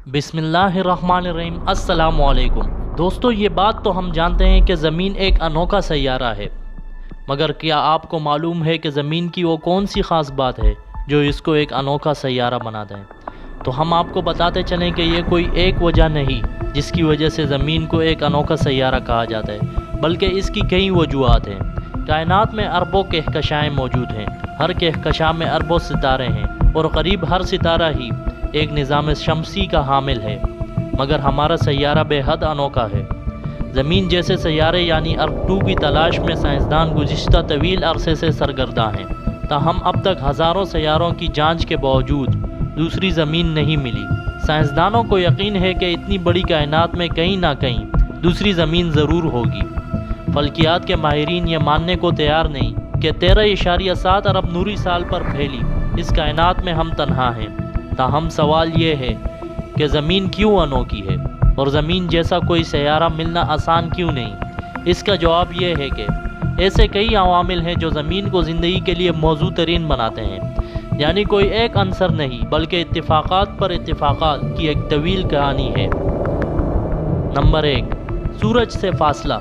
بسم اللہ الرحمن الرحیم۔ السلام علیکم دوستو، یہ بات تو ہم جانتے ہیں کہ زمین ایک انوکھا سیارہ ہے، مگر کیا آپ کو معلوم ہے کہ زمین کی وہ کون سی خاص بات ہے جو اس کو ایک انوکھا سیارہ بناتا ہے؟ تو ہم آپ کو بتاتے چلیں کہ یہ کوئی ایک وجہ نہیں جس کی وجہ سے زمین کو ایک انوکھا سیارہ کہا جاتا ہے، بلکہ اس کی کئی وجوہات ہیں۔ کائنات میں اربوں کہکشاؤں موجود ہیں، ہر کہکشاں میں اربوں ستارے ہیں، اور قریب ہر ستارہ ہی ایک نظام شمسی کا حامل ہے، مگر ہمارا سیارہ بےحد انوکھا ہے۔ زمین جیسے سیارے یعنی ارب 2 کی تلاش میں سائنسدان گزشتہ طویل عرصے سے سرگرداں ہیں، تاہم اب تک ہزاروں سیاروں کی جانچ کے باوجود دوسری زمین نہیں ملی۔ سائنسدانوں کو یقین ہے کہ اتنی بڑی کائنات میں کہیں نہ کہیں دوسری زمین ضرور ہوگی۔ فلکیات کے ماہرین یہ ماننے کو تیار نہیں کہ 13.7 ارب نوری سال پر پھیلی اس کائنات میں ہم تنہا ہیں۔ تاہم سوال یہ ہے کہ زمین کیوں انوکھی ہے اور زمین جیسا کوئی سیارہ ملنا آسان کیوں نہیں؟ اس کا جواب یہ ہے کہ ایسے کئی عوامل ہیں جو زمین کو زندگی کے لیے موزوں ترین بناتے ہیں، یعنی کوئی ایک عنصر نہیں بلکہ اتفاقات پر اتفاقات کی ایک طویل کہانی ہے۔ نمبر 1، سورج سے فاصلہ۔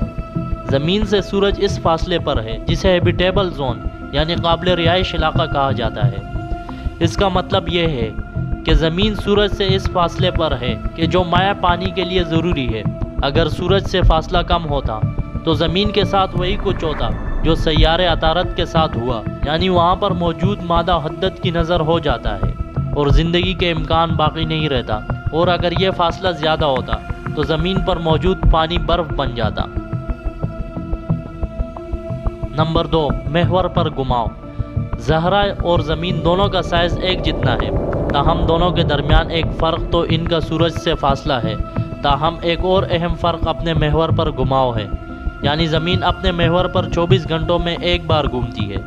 زمین سے سورج اس فاصلے پر ہے جسے ہیبیٹیبل زون یعنی قابل رہائش علاقہ کہا جاتا ہے۔ اس کا مطلب یہ ہے کہ زمین سورج سے اس فاصلے پر ہے کہ جو مائع پانی کے لیے ضروری ہے۔ اگر سورج سے فاصلہ کم ہوتا تو زمین کے ساتھ وہی کچھ ہوتا جو سیارے عطارد کے ساتھ ہوا، یعنی وہاں پر موجود مادہ حدت کی نظر ہو جاتا ہے اور زندگی کے امکان باقی نہیں رہتا، اور اگر یہ فاصلہ زیادہ ہوتا تو زمین پر موجود پانی برف بن جاتا۔ نمبر 2، محور پر گھماؤ۔ زہرہ اور زمین دونوں کا سائز ایک جتنا ہے، تاہم دونوں کے درمیان ایک فرق تو ان کا سورج سے فاصلہ ہے، تاہم ایک اور اہم فرق اپنے محور پر گھماؤ ہے، یعنی زمین اپنے محور پر 24 گھنٹوں میں ایک بار گھومتی ہے،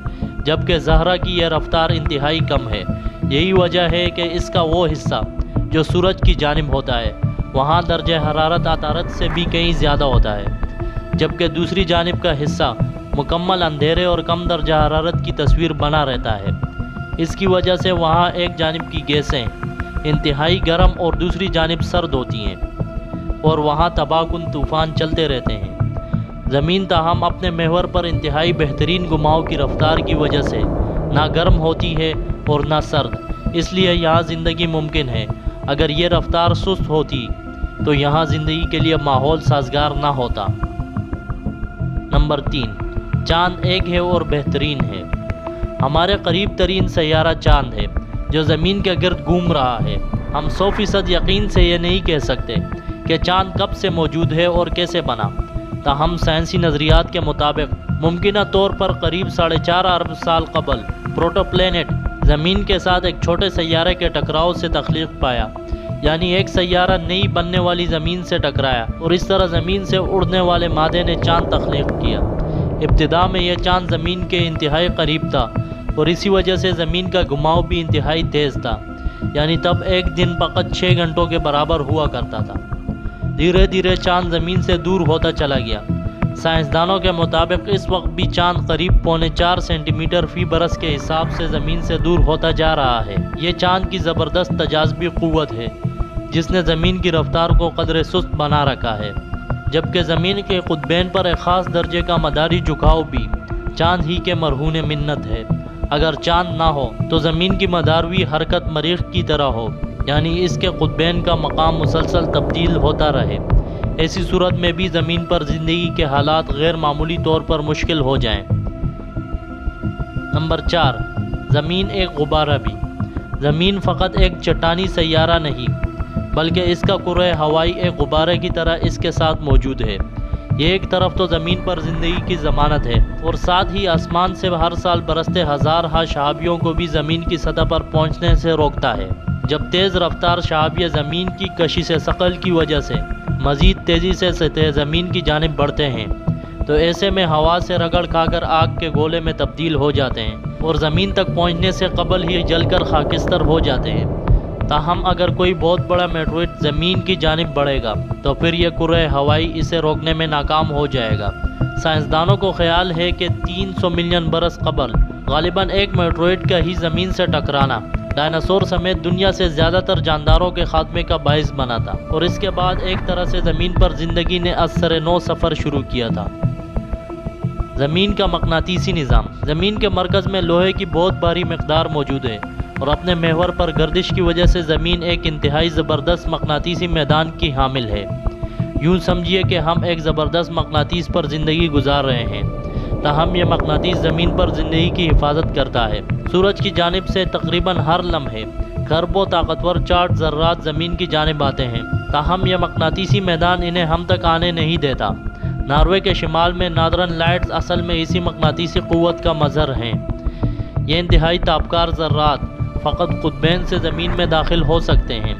جبکہ زہرہ کی یہ رفتار انتہائی کم ہے۔ یہی وجہ ہے کہ اس کا وہ حصہ جو سورج کی جانب ہوتا ہے وہاں درجہ حرارت عطارد سے بھی کہیں زیادہ ہوتا ہے، جبکہ دوسری جانب کا حصہ مکمل اندھیرے اور کم درجہ حرارت کی تصویر بنا رہتا ہے۔ اس کی وجہ سے وہاں ایک جانب کی گیسیں انتہائی گرم اور دوسری جانب سرد ہوتی ہیں، اور وہاں تباہ کن طوفان چلتے رہتے ہیں۔ زمین تاہم اپنے محور پر انتہائی بہترین گھماؤ کی رفتار کی وجہ سے نہ گرم ہوتی ہے اور نہ سرد، اس لیے یہاں زندگی ممکن ہے۔ اگر یہ رفتار سست ہوتی تو یہاں زندگی کے لیے ماحول سازگار نہ ہوتا۔ نمبر 3، چاند ایک ہے اور بہترین ہے۔ ہمارے قریب ترین سیارہ چاند ہے جو زمین کے گرد گھوم رہا ہے۔ ہم 100% یقین سے یہ نہیں کہہ سکتے کہ چاند کب سے موجود ہے اور کیسے بنا، تاہم سائنسی نظریات کے مطابق ممکنہ طور پر قریب 4.5 ارب سال قبل پروٹو پلینٹ زمین کے ساتھ ایک چھوٹے سیارے کے ٹکراؤ سے تخلیق پایا، یعنی ایک سیارہ نئی بننے والی زمین سے ٹکرایا اور اس طرح زمین سے اڑنے والے مادے نے چاند تخلیق کیا۔ ابتدا میں یہ چاند زمین کے انتہائی قریب تھا اور اسی وجہ سے زمین کا گھماؤ بھی انتہائی تیز تھا، یعنی تب ایک دن فقط 6 گھنٹوں کے برابر ہوا کرتا تھا۔ دھیرے دھیرے چاند زمین سے دور ہوتا چلا گیا۔ سائنسدانوں کے مطابق اس وقت بھی چاند قریب 4.25 سینٹی میٹر فی برس کے حساب سے زمین سے دور ہوتا جا رہا ہے۔ یہ چاند کی زبردست تجاذبی قوت ہے جس نے زمین کی رفتار کو قدرے سست بنا رکھا ہے، جبکہ زمین کے قطبین پر ایک خاص درجے کا مداری جھکاؤ بھی چاند ہی کے مرہون منت ہے۔ اگر چاند نہ ہو تو زمین کی مداروی حرکت مریخ کی طرح ہو، یعنی اس کے قطبین کا مقام مسلسل تبدیل ہوتا رہے۔ ایسی صورت میں بھی زمین پر زندگی کے حالات غیر معمولی طور پر مشکل ہو جائیں۔ نمبر 4، زمین ایک غبارہ بھی۔ زمین فقط ایک چٹانی سیارہ نہیں بلکہ اس کا کرۂ ہوائی ایک غبارے کی طرح اس کے ساتھ موجود ہے۔ یہ ایک طرف تو زمین پر زندگی کی ضمانت ہے اور ساتھ ہی آسمان سے ہر سال برستے ہزارہا شہابیوں کو بھی زمین کی سطح پر پہنچنے سے روکتا ہے۔ جب تیز رفتار شہابیہ زمین کی کشش ثقل کی وجہ سے مزید تیزی سے سطح زمین کی جانب بڑھتے ہیں تو ایسے میں ہوا سے رگڑ کھا کر آگ کے گولے میں تبدیل ہو جاتے ہیں اور زمین تک پہنچنے سے قبل ہی جل کر خاکستر ہو جاتے ہیں۔ تاہم اگر کوئی بہت بڑا میٹروئڈ زمین کی جانب بڑھے گا تو پھر یہ کرۂ ہوائی اسے روکنے میں ناکام ہو جائے گا۔ سائنسدانوں کو خیال ہے کہ 300 ملین برس قبل غالباً ایک میٹروئڈ کا ہی زمین سے ٹکرانا ڈائناسور سمیت دنیا سے زیادہ تر جانداروں کے خاتمے کا باعث بنا تھا، اور اس کے بعد ایک طرح سے زمین پر زندگی نے از سر نو سفر شروع کیا تھا۔ زمین کا مقناطیسی نظام۔ زمین کے مرکز میں لوہے کی بہت بھاری مقدار موجود ہے، اور اپنے محور پر گردش کی وجہ سے زمین ایک انتہائی زبردست مقناطیسی میدان کی حامل ہے۔ یوں سمجھیے کہ ہم ایک زبردست مقناطیس پر زندگی گزار رہے ہیں، تاہم یہ مقناطیس زمین پر زندگی کی حفاظت کرتا ہے۔ سورج کی جانب سے تقریباً ہر لمحے کھربوں طاقتور چاٹ ذرات زمین کی جانب آتے ہیں، تاہم یہ مقناطیسی میدان انہیں ہم تک آنے نہیں دیتا۔ ناروے کے شمال میں نادرن لائٹس اصل میں اسی مقناطیسی قوت کا مظہر ہیں۔ یہ انتہائی تابکار ذرات فقط قطبین سے زمین میں داخل ہو سکتے ہیں۔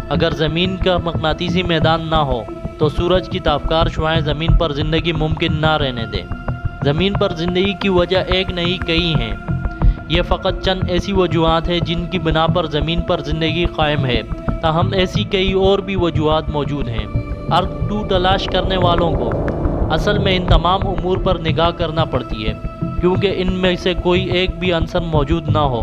اگر زمین کا مقناطیسی میدان نہ ہو تو سورج کی تابکار شعاعیں زمین پر زندگی ممکن نہ رہنے دیں۔ زمین پر زندگی کی وجہ ایک نہیں کئی ہیں۔ یہ فقط چند ایسی وجوہات ہیں جن کی بنا پر زمین پر زندگی قائم ہے، تاہم ایسی کئی اور بھی وجوہات موجود ہیں۔ ارتھ 2 تلاش کرنے والوں کو اصل میں ان تمام امور پر نگاہ کرنا پڑتی ہے، کیونکہ ان میں سے کوئی ایک بھی عنصر موجود نہ ہو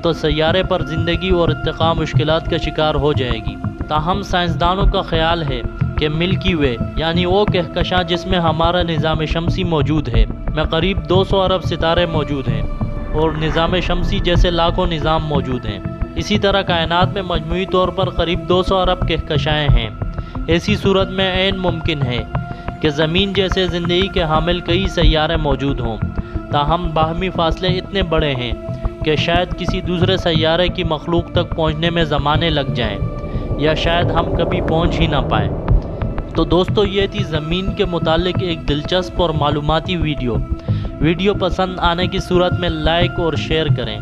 تو سیارے پر زندگی اور ارتقاء مشکلات کا شکار ہو جائے گی۔ تاہم سائنسدانوں کا خیال ہے کہ ملکی وے یعنی وہ کہکشاں جس میں ہمارا نظام شمسی موجود ہے میں قریب 200 ارب ستارے موجود ہیں، اور نظام شمسی جیسے لاکھوں نظام موجود ہیں۔ اسی طرح کائنات میں مجموعی طور پر قریب 200 ارب کہکشائیں ہیں۔ ایسی صورت میں عین ممکن ہے کہ زمین جیسے زندگی کے حامل کئی سیارے موجود ہوں، تاہم باہمی فاصلے اتنے بڑے ہیں کہ شاید کسی دوسرے سیارے کی مخلوق تک پہنچنے میں زمانے لگ جائیں، یا شاید ہم کبھی پہنچ ہی نہ پائیں۔ تو دوستو، یہ تھی زمین کے متعلق ایک دلچسپ اور معلوماتی ویڈیو پسند آنے کی صورت میں لائک اور شیئر کریں۔